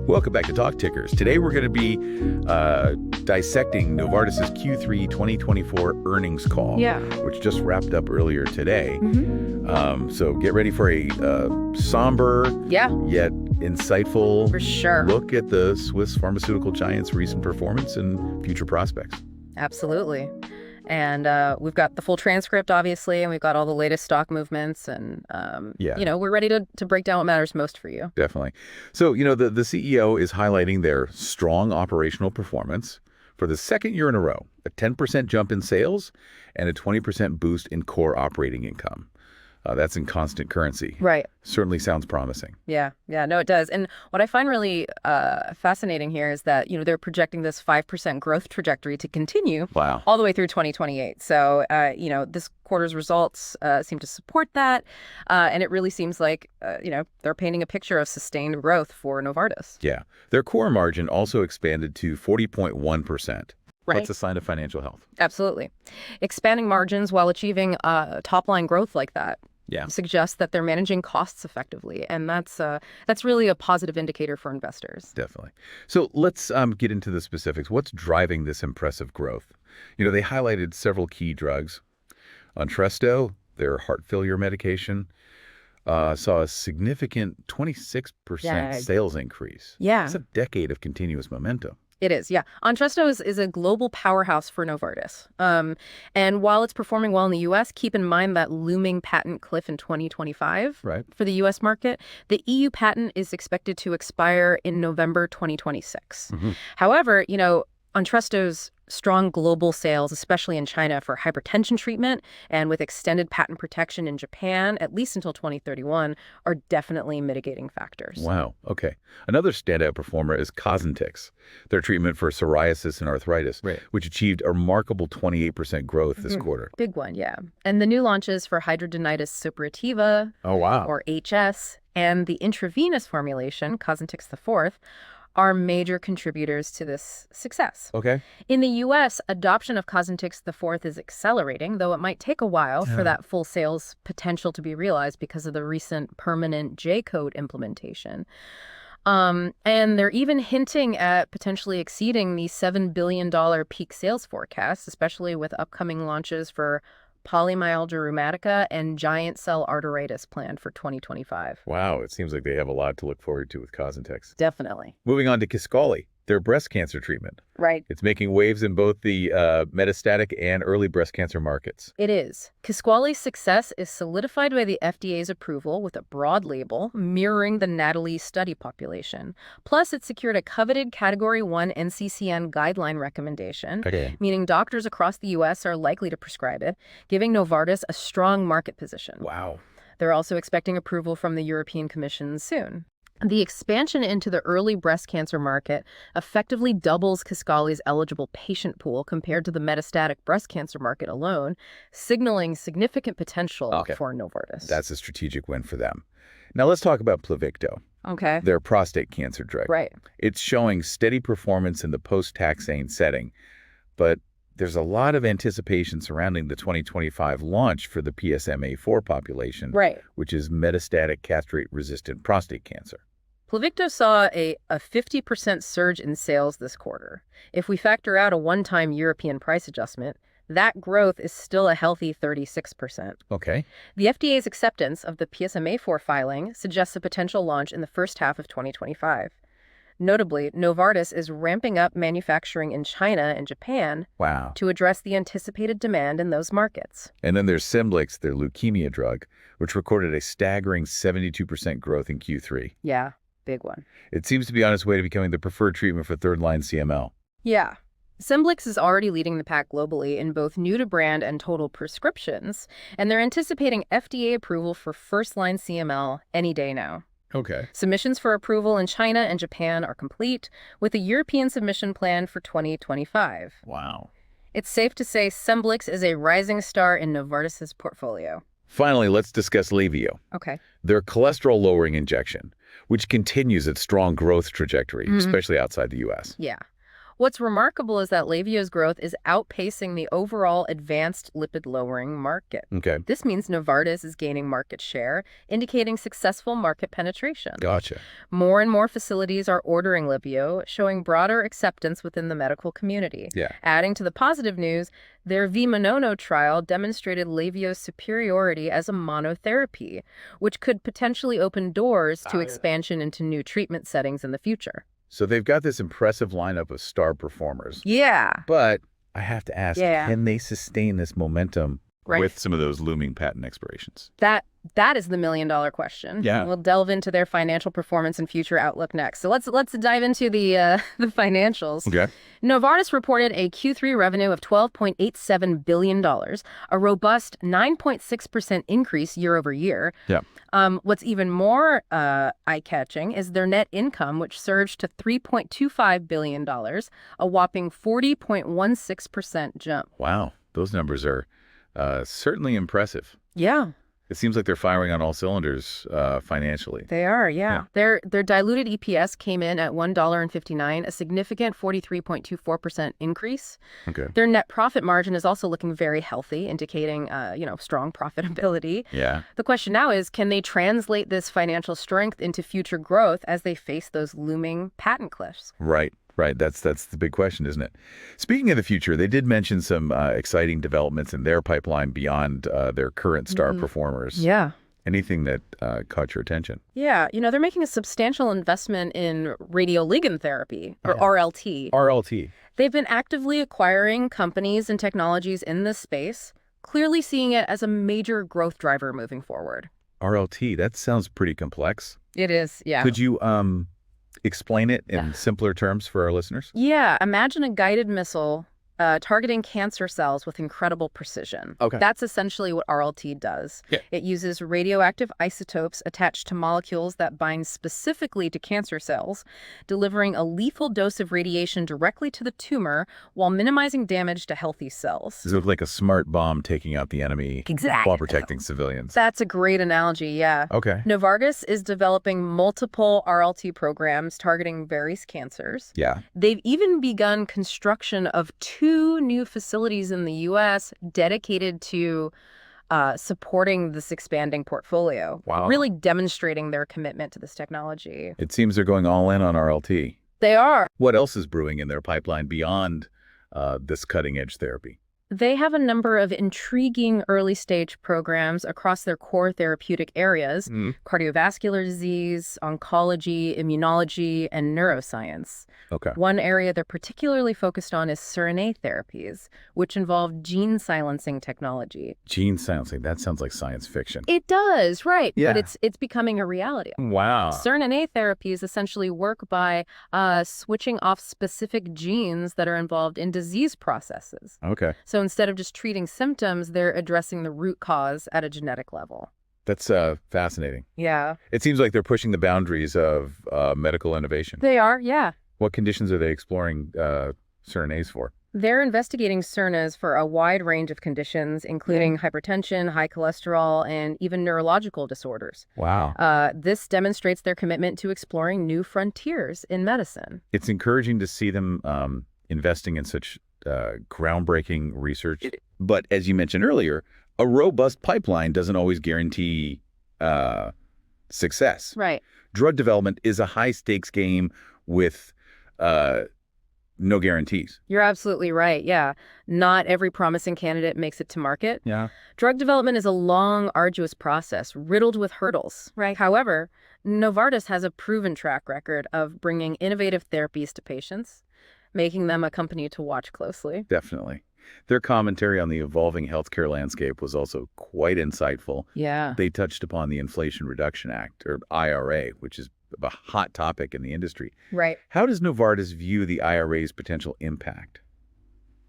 Welcome back to TalkTickers. Today we're going to be dissecting Novartis' Q3 2024 earnings call, which just wrapped up earlier today. So get ready for a somber yet insightful look at the Swiss pharmaceutical giant's recent performance and future prospects. Absolutely. And we've got the full transcript, obviously, and we've got all the latest stock movements. And, we're ready to break down what matters most for you. Definitely. So, the CEO is highlighting their strong operational performance for the second year in a row, a 10% jump in sales and a 20% boost in core operating income. That's in constant currency. Right. Certainly sounds promising. Yeah, no, it does. And what I find really fascinating here is that, they're projecting this 5% growth trajectory to continue all the way through 2028. So, this quarter's results seem to support that. And it really seems like, they're painting a picture of sustained growth for Novartis. Yeah. Their core margin also expanded to 40.1%. Right. That's a sign of financial health. Absolutely. Expanding margins while achieving top-line growth like that suggests that they're managing costs effectively. And that's really a positive indicator for investors. Definitely. So let's get into the specifics. What's driving this impressive growth? They highlighted several key drugs. Entresto, their heart failure medication, saw a significant 26% sales increase. Yeah. It's a decade of continuous momentum. It is, yeah. Entresto is a global powerhouse for Novartis. And while it's performing well in the U.S., keep in mind that looming patent cliff in 2025 for the U.S. market. The EU patent is expected to expire in November 2026. However, Entresto's strong global sales, especially in China for hypertension treatment and with extended patent protection in Japan, at least until 2031, are definitely mitigating factors. Wow. Okay. Another standout performer is Cosentyx, their treatment for psoriasis and arthritis, which achieved a remarkable 28% growth this quarter. Big one, yeah. And the new launches for hidradenitis suppurativa, or HS, and the intravenous formulation, Cosentyx the Fourth, are major contributors to this success. Okay. In the U.S., adoption of Cosentyx the Fourth is accelerating, though it might take a while for that full sales potential to be realized because of the recent permanent J-code implementation. And they're even hinting at potentially exceeding the $7 billion peak sales forecast, especially with upcoming launches for polymyalgia rheumatica and giant cell arteritis planned for 2025. Wow, it seems like they have a lot to look forward to with Cosentyx. Definitely. Moving on to Kisqali, their breast cancer treatment. Right. It's making waves in both the metastatic and early breast cancer markets. It is. Kisqali's success is solidified by the FDA's approval with a broad label mirroring the NATALEE study population. Plus, it secured a coveted Category 1 NCCN guideline recommendation, meaning doctors across the U.S. are likely to prescribe it, giving Novartis a strong market position. Wow. They're also expecting approval from the European Commission soon. The expansion into the early breast cancer market effectively doubles Kisqali's eligible patient pool compared to the metastatic breast cancer market alone, signaling significant potential for Novartis. That's a strategic win for them. Now let's talk about Pluvicto. Okay. Their prostate cancer drug. Right. It's showing steady performance in the post-taxane setting, but there's a lot of anticipation surrounding the 2025 launch for the PSMA4 population, which is metastatic castrate-resistant prostate cancer. Pluvicto saw a 50% surge in sales this quarter. If we factor out a one-time European price adjustment, that growth is still a healthy 36%. Okay. The FDA's acceptance of the PSMA4 filing suggests a potential launch in the first half of 2025. Notably, Novartis is ramping up manufacturing in China and Japan to address the anticipated demand in those markets. And then there's Scemblix, their leukemia drug, which recorded a staggering 72% growth in Q3. Yeah, big one. It seems to be on its way to becoming the preferred treatment for third-line CML. Yeah. Scemblix is already leading the pack globally in both new-to-brand and total prescriptions, and they're anticipating FDA approval for first-line CML any day now. Okay. Submissions for approval in China and Japan are complete, with a European submission planned for 2025. Wow. It's safe to say Scemblix is a rising star in Novartis' portfolio. Finally, let's discuss Levodopa. Okay. Their cholesterol-lowering injection, which continues its strong growth trajectory, especially outside the U.S. Yeah. What's remarkable is that Levo's growth is outpacing the overall advanced lipid-lowering market. Okay. This means Novartis is gaining market share, indicating successful market penetration. Gotcha. More and more facilities are ordering Levo, showing broader acceptance within the medical community. Yeah. Adding to the positive news, their V-Monono trial demonstrated Levo's superiority as a monotherapy, which could potentially open doors to expansion into new treatment settings in the future. So they've got this impressive lineup of star performers. Yeah. But I have to ask, can they sustain this momentum with some of those looming patent expirations? That is the million-dollar question. Yeah. We'll delve into their financial performance and future outlook next. So let's dive into the financials. Okay. Novartis reported a Q3 revenue of $12.87 billion, a robust 9.6% increase year over year. Yeah. What's even more eye-catching is their net income, which surged to $3.25 billion, a whopping 40.16% jump. Wow. Those numbers are certainly impressive. Yeah. It seems like they're firing on all cylinders financially. They are, yeah. Their diluted EPS came in at $1.59, a significant 43.24% increase. Okay. Their net profit margin is also looking very healthy, indicating, strong profitability. Yeah. The question now is, can they translate this financial strength into future growth as they face those looming patent cliffs? Right. Right. That's the big question, isn't it? Speaking of the future, they did mention some exciting developments in their pipeline beyond their current star performers. Yeah. Anything that caught your attention? Yeah. They're making a substantial investment in radio-ligand therapy, or RLT. RLT. They've been actively acquiring companies and technologies in this space, clearly seeing it as a major growth driver moving forward. RLT, that sounds pretty complex. It is, yeah. Could you explain it in simpler terms for our listeners? Yeah, imagine a guided missile targeting cancer cells with incredible precision. Okay. That's essentially what RLT does. Yeah. It uses radioactive isotopes attached to molecules that bind specifically to cancer cells, delivering a lethal dose of radiation directly to the tumor while minimizing damage to healthy cells. Does it look like a smart bomb taking out the enemy while protecting civilians? That's a great analogy, yeah. Okay. Novartis is developing multiple RLT programs targeting various cancers. Yeah. They've even begun construction of 2 new facilities in the U.S. dedicated to supporting this expanding portfolio. Wow. Really demonstrating their commitment to this technology. It seems they're going all in on RLT. They are. What else is brewing in their pipeline beyond this cutting-edge therapy? They have a number of intriguing early-stage programs across their core therapeutic areas, cardiovascular disease, oncology, immunology, and neuroscience. Okay. One area they're particularly focused on is siRNA therapies, which involve gene silencing technology. Gene silencing, that sounds like science fiction. It does, right. Yeah. But it's becoming a reality. Wow. siRNA therapies essentially work by switching off specific genes that are involved in disease processes. Okay. So instead of just treating symptoms, they're addressing the root cause at a genetic level. That's fascinating. Yeah. It seems like they're pushing the boundaries of medical innovation. They are, yeah. What conditions are they exploring siRNAs for? They're investigating siRNAs for a wide range of conditions, including hypertension, high cholesterol, and even neurological disorders. Wow. This demonstrates their commitment to exploring new frontiers in medicine. It's encouraging to see them investing in such groundbreaking research. But as you mentioned earlier, a robust pipeline doesn't always guarantee success. Right. Drug development is a high-stakes game with no guarantees. You're absolutely right, yeah. Not every promising candidate makes it to market. Yeah. Drug development is a long, arduous process, riddled with hurdles. Right. However, Novartis has a proven track record of bringing innovative therapies to patients, making them a company to watch closely. Definitely. Their commentary on the evolving healthcare landscape was also quite insightful. Yeah. They touched upon the Inflation Reduction Act, or IRA, which is a hot topic in the industry. Right. How does Novartis view the IRA's potential impact?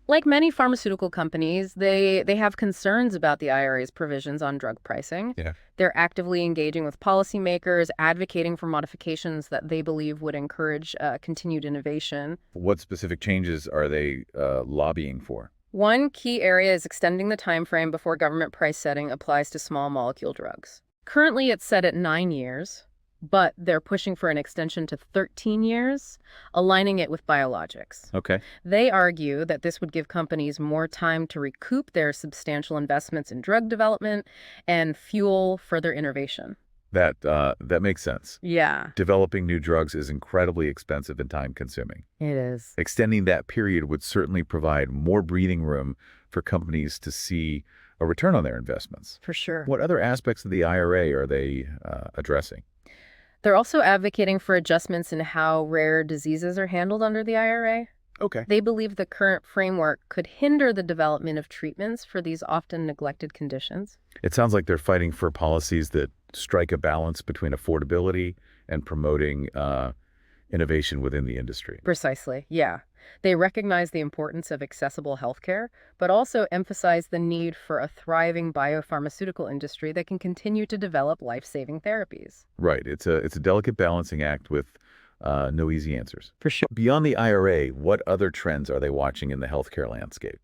Like many pharmaceutical companies, they have concerns about the IRA's provisions on drug pricing. Yeah. They're actively engaging with policymakers, advocating for modifications that they believe would encourage continued innovation. What specific changes are they lobbying for? One key area is extending the time frame before government price setting applies to small molecule drugs. Currently, it's set at 9 years, but they're pushing for an extension to 13 years, aligning it with biologics. Okay. They argue that this would give companies more time to recoup their substantial investments in drug development and fuel further innovation. That makes sense. Yeah. Developing new drugs is incredibly expensive and time-consuming. It is. Extending that period would certainly provide more breathing room for companies to see a return on their investments. For sure. What other aspects of the IRA are they addressing? They're also advocating for adjustments in how rare diseases are handled under the IRA. Okay. They believe the current framework could hinder the development of treatments for these often neglected conditions. It sounds like they're fighting for policies that strike a balance between affordability and promoting innovation within the industry. Precisely, yeah. They recognize the importance of accessible healthcare, but also emphasize the need for a thriving biopharmaceutical industry that can continue to develop life-saving therapies. Right. It's a delicate balancing act with no easy answers. For sure. Beyond the IRA, what other trends are they watching in the healthcare landscape?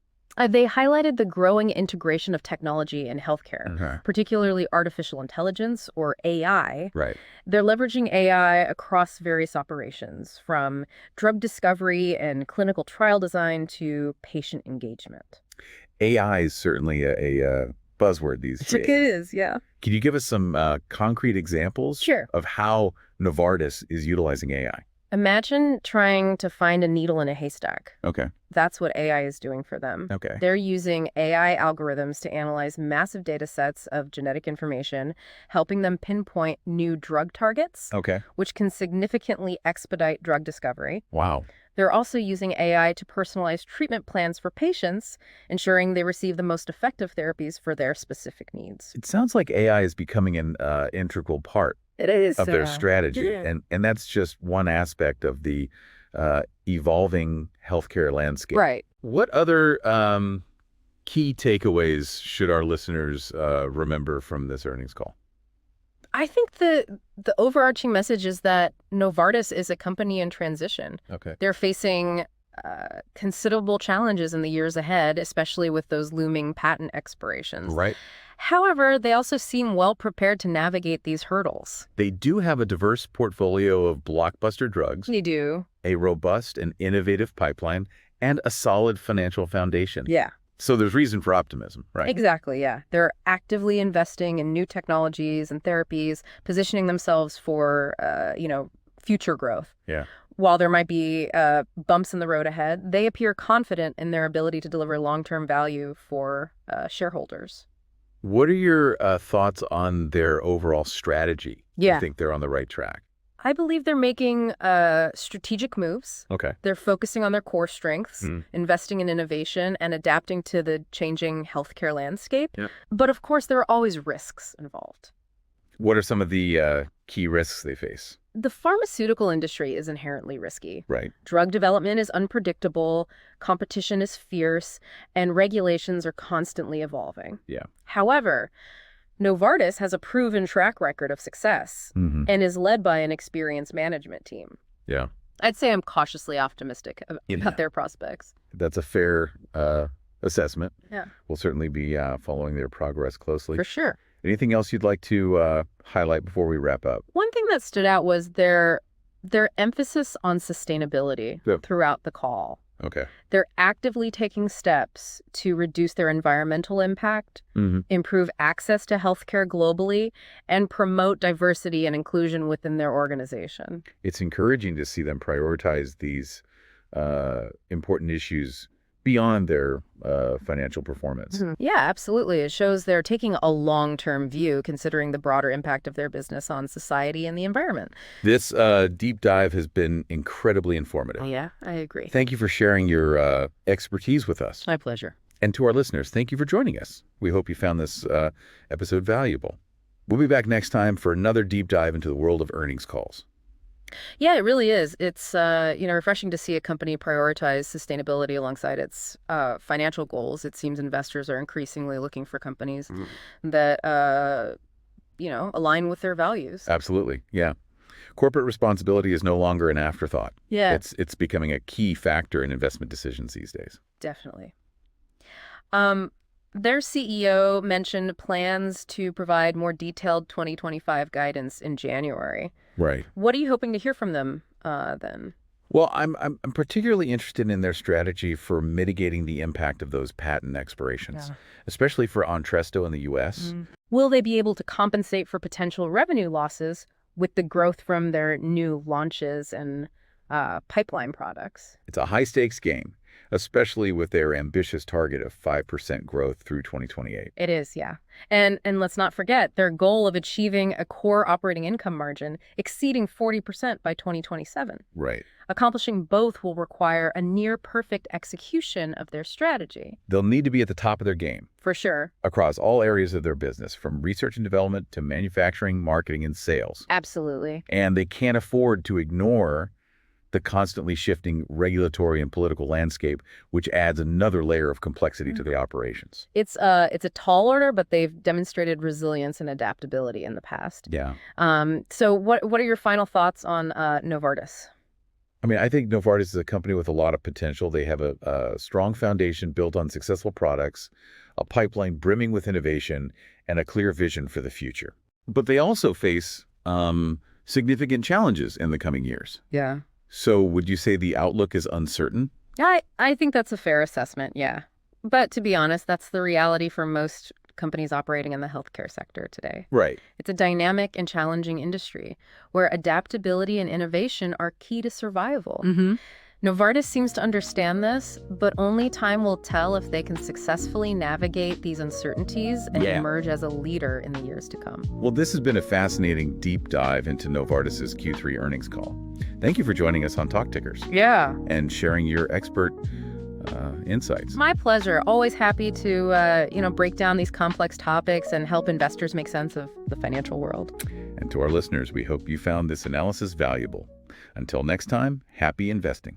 They highlighted the growing integration of technology in healthcare, particularly artificial intelligence, or AI. Right. They're leveraging AI across various operations, from drug discovery and clinical trial design to patient engagement. AI is certainly a buzzword these days. It is, yeah. Can you give us some concrete examples of how Novartis is utilizing AI? Imagine trying to find a needle in a haystack. Okay. That's what AI is doing for them. Okay. They're using AI algorithms to analyze massive data sets of genetic information, helping them pinpoint new drug targets, which can significantly expedite drug discovery. Wow. They're also using AI to personalize treatment plans for patients, ensuring they receive the most effective therapies for their specific needs. It sounds like AI is becoming an integral part of their strategy. Yeah. And that's just one aspect of the evolving healthcare landscape. Right. What other key takeaways should our listeners remember from this earnings call? I think the overarching message is that Novartis is a company in transition. Okay. They're facing considerable challenges in the years ahead, especially with those looming patent expirations. Right. However, they also seem well prepared to navigate these hurdles. They do have a diverse portfolio of blockbuster drugs. They do. A robust and innovative pipeline, and a solid financial foundation. Yeah. So there's reason for optimism, right? Exactly, yeah. They're actively investing in new technologies and therapies, positioning themselves for, future growth. Yeah. While there might be bumps in the road ahead, they appear confident in their ability to deliver long-term value for shareholders. What are your thoughts on their overall strategy? Yeah. You think they're on the right track? I believe they're making strategic moves. Okay. They're focusing on their core strengths, investing in innovation, and adapting to the changing healthcare landscape. Yeah. But of course, there are always risks involved. What are some of the key risks they face? The pharmaceutical industry is inherently risky. Right. Drug development is unpredictable, competition is fierce, and regulations are constantly evolving. Yeah. However, Novartis has a proven track record of success and is led by an experienced management team. Yeah. I'd say I'm cautiously optimistic about their prospects. That's a fair assessment. Yeah. We'll certainly be following their progress closely. For sure. Anything else you'd like to highlight before we wrap up? One thing that stood out was their emphasis on sustainability throughout the call. Okay. They're actively taking steps to reduce their environmental impact, improve access to healthcare globally, and promote diversity and inclusion within their organization. It's encouraging to see them prioritize these important issues beyond their financial performance. Yeah, absolutely. It shows they're taking a long-term view, considering the broader impact of their business on society and the environment. This deep dive has been incredibly informative. Yeah, I agree. Thank you for sharing your expertise with us. My pleasure. And to our listeners, thank you for joining us. We hope you found this episode valuable. We'll be back next time for another deep dive into the world of earnings calls. Yeah, it really is. It's refreshing to see a company prioritize sustainability alongside its financial goals. It seems investors are increasingly looking for companies that align with their values. Absolutely, yeah. Corporate responsibility is no longer an afterthought. Yeah, it's becoming a key factor in investment decisions these days. Definitely. Their CEO mentioned plans to provide more detailed 2025 guidance in January. Right. What are you hoping to hear from them then? Well, I'm particularly interested in their strategy for mitigating the impact of those patent expirations, especially for Entresto in the U.S. Will they be able to compensate for potential revenue losses with the growth from their new launches and pipeline products? It's a high-stakes game, especially with their ambitious target of 5% growth through 2028. It is, yeah. And let's not forget their goal of achieving a core operating income margin exceeding 40% by 2027. Right. Accomplishing both will require a near-perfect execution of their strategy. They'll need to be at the top of their game. For sure. Across all areas of their business, from research and development to manufacturing, marketing, and sales. Absolutely. And they can't afford to ignore the constantly shifting regulatory and political landscape, which adds another layer of complexity to the operations. It's a tall order, but they've demonstrated resilience and adaptability in the past. Yeah. So what are your final thoughts on Novartis? I mean, I think Novartis is a company with a lot of potential. They have a strong foundation built on successful products, a pipeline brimming with innovation, and a clear vision for the future. But they also face significant challenges in the coming years. Yeah. So would you say the outlook is uncertain? I think that's a fair assessment, yeah. But to be honest, that's the reality for most companies operating in the healthcare sector today. Right. It's a dynamic and challenging industry where adaptability and innovation are key to survival. Novartis seems to understand this, but only time will tell if they can successfully navigate these uncertainties and emerge as a leader in the years to come. Well, this has been a fascinating deep dive into Novartis's Q3 earnings call. Thank you for joining us on TalkTickers. Yeah. And sharing your expert insights. My pleasure. Always happy to, break down these complex topics and help investors make sense of the financial world. And to our listeners, we hope you found this analysis valuable. Until next time, happy investing.